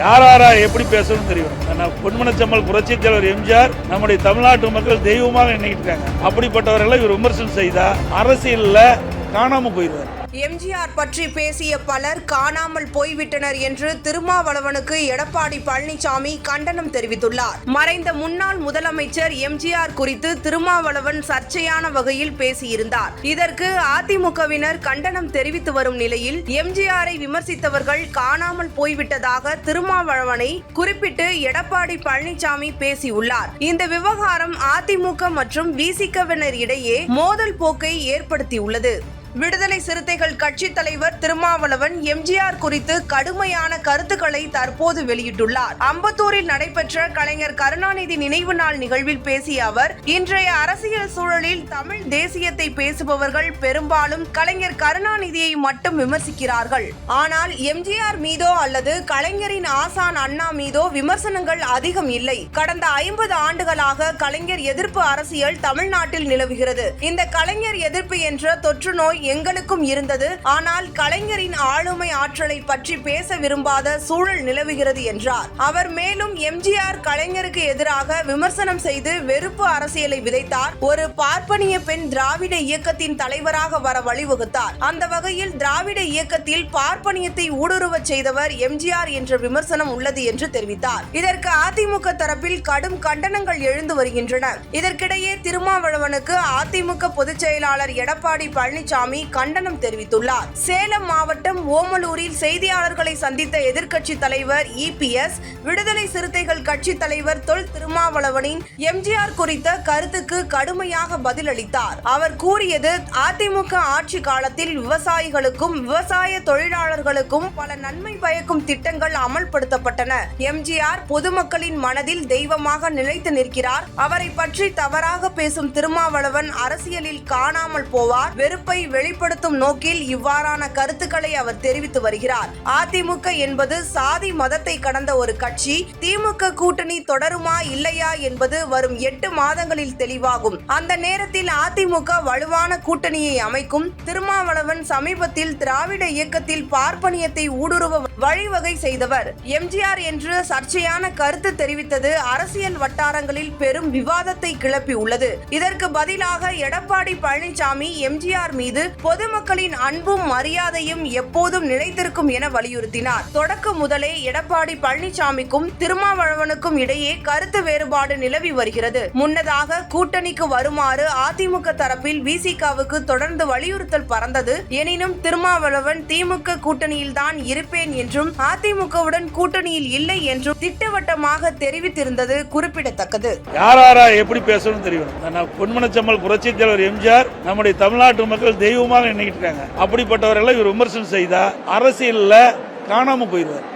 யாரா எப்படி பேசணும்னு தெரியும். பொன்மனச்செம்மல் புரட்சித் தலைவர் எம்ஜிஆர் நம்முடைய தமிழ்நாட்டு மக்கள் தெய்வமாக நினைக்கிட்டு இருக்காங்க. அப்படிப்பட்டவர்களை இவர் விமர்சனம் செய்தா அரசியல்ல காணாம போயிடுவார். எம்ஜிஆர் பற்றி பேசிய பலர் காணாமல் போய்விட்டனர் என்று திருமாவளவனுக்கு எடப்பாடி பழனிசாமி கண்டனம் தெரிவித்துள்ளார். மறைந்த முன்னாள் முதலமைச்சர் எம்ஜிஆர் குறித்து திருமாவளவன் சர்ச்சையான வகையில் பேசியிருந்தார். இதற்கு அதிமுகவினர் கண்டனம் தெரிவித்து வரும் நிலையில் எம்ஜிஆரை விமர்சித்தவர்கள் காணாமல் போய்விட்டதாக திருமாவளவனை குறிப்பிட்டு எடப்பாடி பழனிசாமி பேசியுள்ளார். இந்த விவகாரம் அதிமுக மற்றும் விசிகவினர் இடையே மோதல் போக்கை ஏற்படுத்தியுள்ளது. விடுதலை சிறுத்தைகள் கட்சி தலைவர் திருமாவளவன் எம்ஜிஆர் குறித்து கடுமையான கருத்துக்களை தற்போது வெளியிட்டுள்ளார். அம்பத்தூரில் நடைபெற்ற கலைஞர் கருணாநிதி நினைவு நாள் நிகழ்வில் பேசிய அவர், இன்றைய அரசியல் சூழலில் தமிழ் தேசியத்தை பேசுபவர்கள் பெரும்பாலும் கலைஞர் கருணாநிதியை மட்டும் விமர்சிக்கிறார்கள். ஆனால் எம்ஜிஆர் மீதோ அல்லது கலைஞரின் ஆசான் அண்ணா மீதோ விமர்சனங்கள் அதிகம் இல்லை. கடந்த 50 ஆண்டுகளாக கலைஞர் எதிர்ப்பு அரசியல் தமிழ்நாட்டில் நிலவுகிறது. இந்த கலைஞர் எதிர்ப்பு என்ற தொற்று நோய் எங்களுக்கும் இருந்தது. ஆனால் கலைஞரின் ஆளுமை ஆற்றலை பற்றி பேச விரும்பாத சூழல் நிலவுகிறது என்றார். அவர் மேலும் எம்ஜிஆர் கலைஞருக்கு எதிராக விமர்சனம் செய்து வெறுப்பு அரசியலை விதைத்தார். ஒரு பார்ப்பனிய பெண் திராவிட இயக்கத்தின் தலைவராக வர வழிவகுத்தார். அந்த வகையில் திராவிட இயக்கத்தில் பார்ப்பனியத்தை ஊடுருவ செய்தவர் எம்ஜிஆர் என்ற விமர்சனம் உள்ளது என்று தெரிவித்தார். இதற்கு அதிமுக தரப்பில் கடும் கண்டனங்கள் எழுந்து வருகின்றன. இதற்கிடையே திருமாவளவனுக்கு அதிமுக பொதுச் செயலாளர் எடப்பாடி பழனிசாமி கண்டனம் தெரிவித்துள்ளார். சேலம் மாவட்டம் ஓமலூரில் செய்தியாளர்களை சந்தித்த எதிர்க்கட்சி தலைவர் இபிஎஸ் விடுதலை சிறுத்தைகள் கட்சி தலைவர் தொல் திருமாவளவனின் எம்ஜிஆர் குறித்த கருத்துக்கு கடுமையாக பதிலளித்தார். அவர் கூறியது, அதிமுக ஆட்சி காலத்தில் விவசாயிகளுக்கும் விவசாய தொழிலாளர்களுக்கும் பல நன்மை பயக்கும் திட்டங்கள் அமல்படுத்தப்பட்டன. எம்ஜிஆர் பொதுமக்களின் மனதில் தெய்வமாக நிலைத்து நிற்கிறார். அவரை பற்றி தவறாக பேசும் திருமாவளவன் அரசியலில் காணாமல் போவார். வெறுப்பை வெளிப்படுத்தும் நோக்கில் இவ்வாறான கருத்துக்களை அவர் தெரிவித்து வருகிறார். அதிமுக என்பது சாதி மதத்தை கடந்த ஒரு கட்சி. திமுக கூட்டணி தொடருமா இல்லையா என்பது வரும் 8 மாதங்களில் தெளிவாகும். அந்த நேரத்தில் அதிமுக வலுவான கூட்டணியை அமைக்கும். திருமாவளவன் சமீபத்தில் திராவிட இயக்கத்தில் பார்ப்பனியத்தை ஊடுருவ வழிவகை செய்தவர். எம்ஜிஆர் என்று சர்ச்சையான கருத்து தெரிவித்தது அரசியல் வட்டாரங்களில் பெரும் விவாதத்தை கிளப்பி உள்ளது. இதற்கு பதிலாக எடப்பாடி பழனிசாமி எம்ஜிஆர் மீது பொதுமக்களின் அன்பும் மரியாதையும் எப்போதும் நிலைத்திருக்கும் என வலியுறுத்தினார். தொடக்கம் முதலே எடப்பாடி பழனிசாமிக்கும் திருமாவளவனுக்கும் இடையே கருத்து வேறுபாடு நிலவி வருகிறது. முன்னதாக கூட்டணிக்கு வருமாறு அதிமுக தரப்பில் விசிகவுக்கு தொடர்ந்து வலியுறுத்தல் பறந்தது. எனினும் திருமாவளவன் திமுக கூட்டணியில் தான் இருப்பேன் என்றும் அதிமுகவுடன் கூட்டணியில் இல்லை என்றும் திட்டவட்டமாக தெரிவித்திருந்தது குறிப்பிடத்தக்கது. யாரா எப்படி பேசணும்னு தெரியும். பொன்மனச்செம்மல் புரட்சித் தலைவர் எம்ஜிஆர் நம்முடைய தமிழ்நாட்டு மக்கள் தெய்வமாக நினைக்கிட்டு இருக்காங்க. அப்படிப்பட்டவர்களை இவர் விமர்சனம் செய்தா அரசியல்ல காணாம போயிடுவார்.